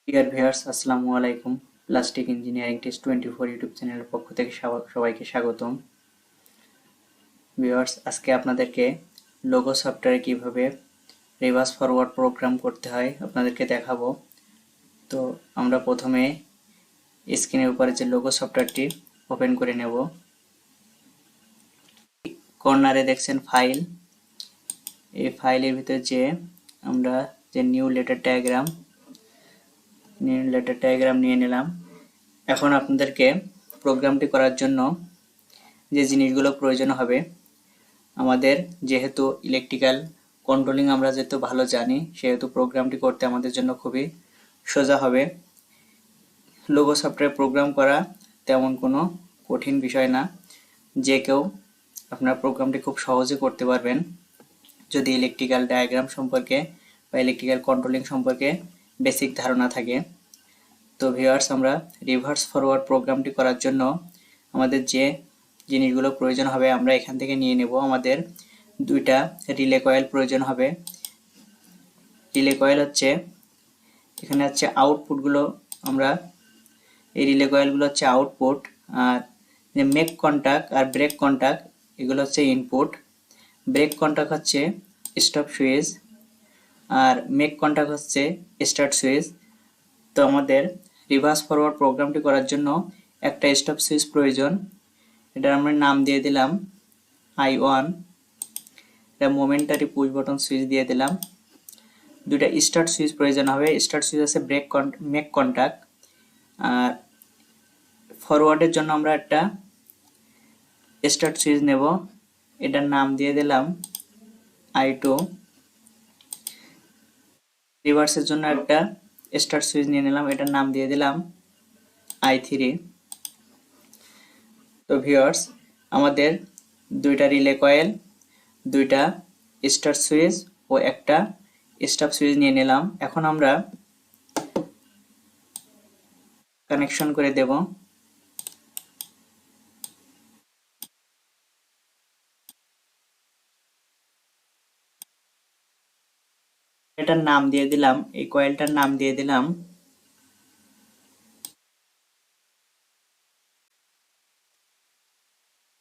Dear viewers, আসসালামু আলাইকুম। Plastic engineering test 24 YouTube চ্যানেলের পক্ষ থেকে সবাইকে স্বাগতম। ভিউয়ার্স, আজকে আপনাদেরকে লোগো সফটওয়্যারে কিভাবে রিভার্স ফরওয়ার্ড প্রোগ্রাম করতে হয় আপনাদেরকে দেখাবো। তো আমরা প্রথমে স্ক্রিনের উপরে যে লোগো সফটওয়্যারটি ওপেন করে নেব। কর্নারে দেখছেন ফাইল, এই ফাইলের ভিতরে যে আমরা যে নিউ লেটার ডায়াগ্রাম নিয়ে নিলাম। এখন আপনাদেরকে প্রোগ্রামটি করার জন্য যে জিনিসগুলো প্রয়োজন হবে, আমাদের যেহেতু ইলেকট্রিক্যাল কন্ট্রোলিং আমরা যেহেতু ভালো জানি, সেহেতু প্রোগ্রামটি করতে আমাদের জন্য খুবই সোজা হবে। লোগো সফটওয়্যার প্রোগ্রাম করা তেমন কোনো কঠিন বিষয় না, যে কেউ আপনার প্রোগ্রামটি খুব সহজে করতে পারবেন যদি ইলেকট্রিক্যাল ডায়াগ্রাম সম্পর্কে বা ইলেকট্রিক্যাল কন্ট্রোলিং সম্পর্কে বেসিক ধারণা থাকে। তো ভিউয়ার্স, আমরা রিভার্স ফরওয়ার্ড প্রোগ্রামটি করার জন্য আমাদের যে জিনিসগুলো প্রয়োজন হবে আমরা এখান থেকে নিয়ে নেব। আমাদের দুইটা রিলে কয়েল প্রয়োজন হবে। রিলে কয়েল হচ্ছে, এখানে হচ্ছে আউটপুটগুলো, আমরা এই রিলে কয়েলগুলো হচ্ছে আউটপুট, আর যে মেক কন্টাক্ট আর ব্রেক কন্টাক্ট এগুলো হচ্ছে ইনপুট। ব্রেক কন্টাক্ট হচ্ছে স্টপ সুইচ আর মেক কন্টাক্ট হচ্ছে স্টার্ট সুইচ। তো আমাদের রিভার্স ফরওয়ার্ড প্রোগ্রামটি করার জন্য একটা স্টপ সুইচ প্রয়োজন, এটার আমরা নাম দিয়ে দিলাম I1। এটা মোমেন্টারি পুশ বাটন সুইচ দিয়ে দিলাম। দুইটা স্টার্ট সুইচ প্রয়োজন হবে। স্টার্ট সুইচ আছে মেক কন্টাক্ট, আর ফরওয়ার্ডের জন্য আমরা একটা স্টার্ট সুইচ নেব, এটার নাম দিয়ে দিলাম I2। রিভার্সের জন্য একটা স্টার্ট সুইচ নিয়ে নিলাম, এটার নাম দিয়ে দিলাম I3। তো ভিউয়ার্স, আমাদের দুইটা রিলে কয়েল, দুইটা স্টার্ট সুইচ ও একটা স্টপ সুইচ নিয়ে নিলাম। এখন আমরা কানেকশন করে দেব। এটার নাম দিয়ে দিলাম, এই কয়েলটার নাম দিয়ে দিলাম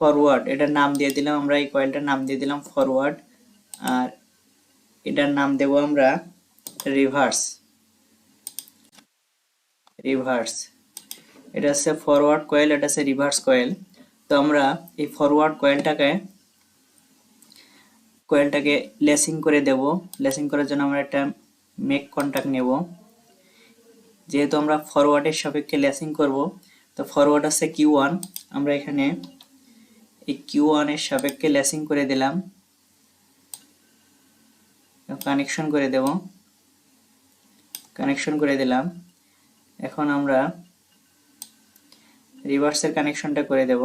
ফরওয়ার্ড। এটার নাম দিয়ে দিলাম আমরা, এই কয়েলটার নাম দিয়ে দিলাম ফরওয়ার্ড, আর এটার নাম দেব আমরা রিভার্স। এটা হচ্ছে ফরওয়ার্ড কয়েল, এটা হচ্ছে রিভার্স কয়েল। তো আমরা এই ফরওয়ার্ড কয়েলটাকে লেসিং করে দেব। লেসিং করার জন্য আমরা একটা মেক কন্টাক্ট নেব। যেহেতু আমরা ফরওয়ার্ডের সাপেক্ষে লেসিং করব, তো ফরওয়ার্ড আছে Q1, আমরা এখানে এই Q1 এর সাপেক্ষে লেসিং করে দিলাম, কানেকশন করে দিলাম। এখন আমরা রিভার্সের কানেকশনটা করে দেব।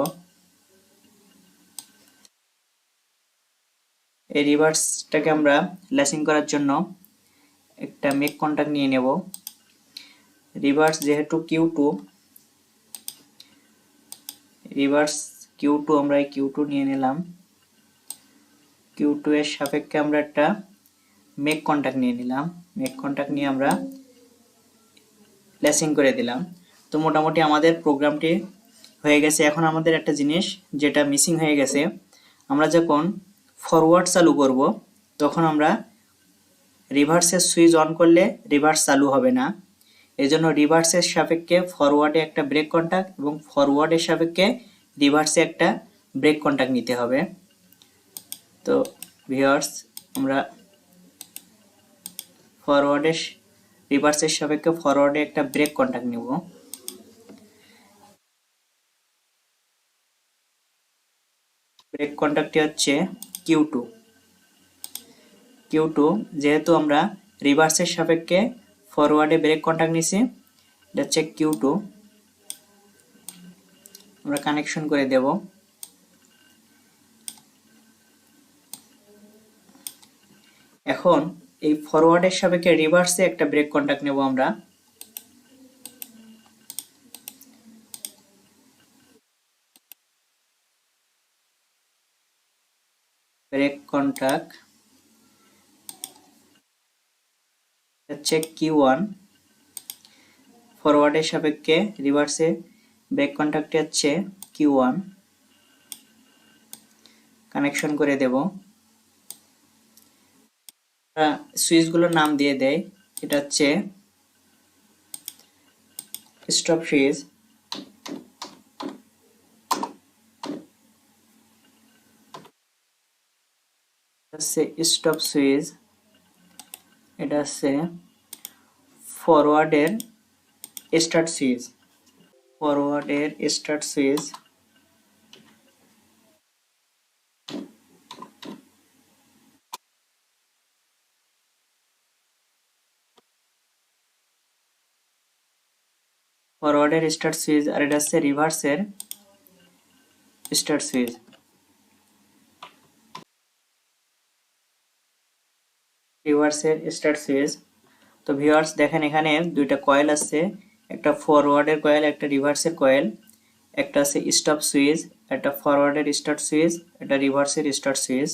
এই রিভার্সটাকে আমরা লেসিং করার জন্য একটা মেক কন্টাক্ট নিয়ে নেব। রিভার্স যেহেতু Q2 আমরা এই Q2 নিয়ে নিলাম। Q2 এর সাপেক্ষে আমরা একটা মেক কন্টাক্ট নিয়ে নিলাম। মেক কন্টাক্ট নিয়ে আমরা লেসিং করে দিলাম। তো মোটামুটি আমাদের প্রোগ্রামটি হয়ে গেছে। এখন আমাদের একটা জিনিস যেটা মিসিং হয়ে গেছে, আমরা যখন ফরওয়ার্ড চালু করব তখন আমরা রিভার্সের সুইচ অন করলে রিভার্স চালু হবে না। এজন্য রিভার্সের সাপেক্ষে ফরওয়ার্ডে একটা ব্রেক কন্টাক্ট এবং ফরওয়ার্ডের সাপেক্ষে রিভার্সে একটা ব্রেক কন্টাক্ট নিতে হবে। তো ভিউয়ার্স, আমরা রিভার্সের সাপেক্ষে ফরওয়ার্ডে একটা ব্রেক কন্টাক্ট নিব। ব্রেক কন্টাক্টটি হচ্ছে Q2। যেহেতু আমরা রিভার্সের সাপেক্ষে ফরওয়ার্ডে ব্রেক কন্টাক্ট নিছি, এটা হচ্ছে Q2। আমরা কানেকশন করে দেব। এখন এই ফরওয়ার্ডের সাপেক্ষে রিভার্সে একটা ব্রেক কন্টাক্ট নেব আমরা। ব্রেক কন্টাক্ট হচ্ছে Q1। ফরওয়ার্ডের সাপেক্ষে রিভার্সে ব্রেক কন্ট্যাক্টে হচ্ছে Q1 কানেকশন করে দেব। সুইচগুলোর নাম দিয়ে দেয়, এটা হচ্ছে স্টপ সুইচ, স্টপ সুইচ, এটা হচ্ছে ফরওয়ার্ডের স্টার্ট সুইচ, ফরওয়ার্ডের স্টার্ট সুইচ, ফরওয়ার্ডের স্টার্ট সুইচ, আর এটা হচ্ছে রিভার্সের স্টার্ট সুইচ। রিভার্সের স্টার্ট সুইচ। তো ভিউয়ার্স দেখেন এখানে দুইটা কয়েল আছে, একটা ফরওয়ার্ডের কয়েল, একটা রিভার্সের কয়েল, একটা আছে স্টপ সুইচ, একটা ফরওয়ার্ডের স্টার্ট সুইচ, এটা রিভার্সের স্টার্ট সুইচ।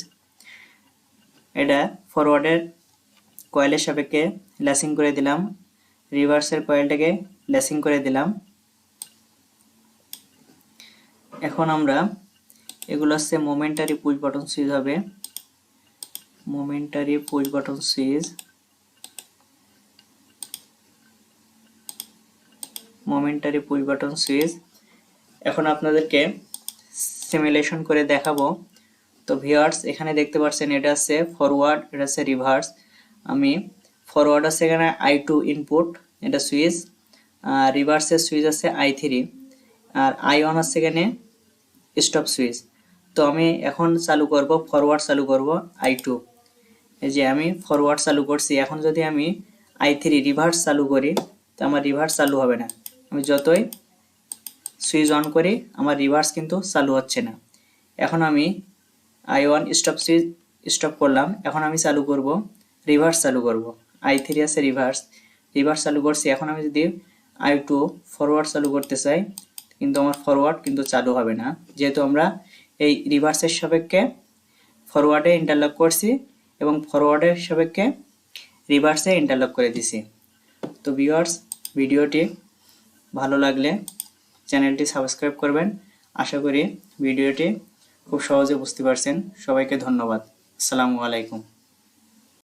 এটা ফরওয়ার্ডের কয়েলের সাপেক্ষে ল্যাসিং করে দিলাম, রিভার্সের কয়েলটাকে ল্যাসিং করে দিলাম। এখন আমরা এগুলো হচ্ছে মোমেন্টারি পুশ বাটন সুইচ হবে, momentary push button switch, momentary push button switch. এখন আপনাদেরকে সিমুলেশন করে দেখাবো। তো ভিউয়ার্স এখানে দেখতে পাচ্ছেন এটা আছে ফরওয়ার্ড, এটা আছে রিভার্স। আমি ফরওয়ার্ড আছে এখানে I2 ইনপুট, এটা সুইচ, আর রিভার্সের সুইচ আছে I3, আর I1 আছে এখানে স্টপ সুইচ। তো আমি এখন চালু করব, ফরওয়ার্ড চালু করব I2, এই যে আমি ফরওয়ার্ড চালু করছি। এখন যদি আমি I3 রিভার্স চালু করি তো আমার রিভার্স চালু হবে না, আমি যতই সুইচ অন করি আমার রিভার্স কিন্তু চালু হচ্ছে না। এখন আমি I1 স্টপ সুইচ স্টপ করলাম, এখন আমি চালু করব রিভার্স চালু করব, I3 আছে রিভার্স, রিভার্স চালু করছি। এখন আমি যদি I2 ফরওয়ার্ড চালু করতে চাই কিন্তু আমার ফরওয়ার্ড কিন্তু চালু হবে না, যেহেতু আমরা এই রিভার্সের সাপেক্ষে ফরওয়ার্ডে ইন্টারলক করছি এবং ফরওয়ার্ডের সাপেক্ষে রিভার্সে ইন্টারলক করে দিছি। তো ভিউয়ার্স ভিডিওটি ভালো লাগলে চ্যানেলটি সাবস্ক্রাইব করবেন। আশা করি ভিডিওটি খুব সহজে বুঝতে পারছেন। সবাইকে ধন্যবাদ। আসসালামু আলাইকুম।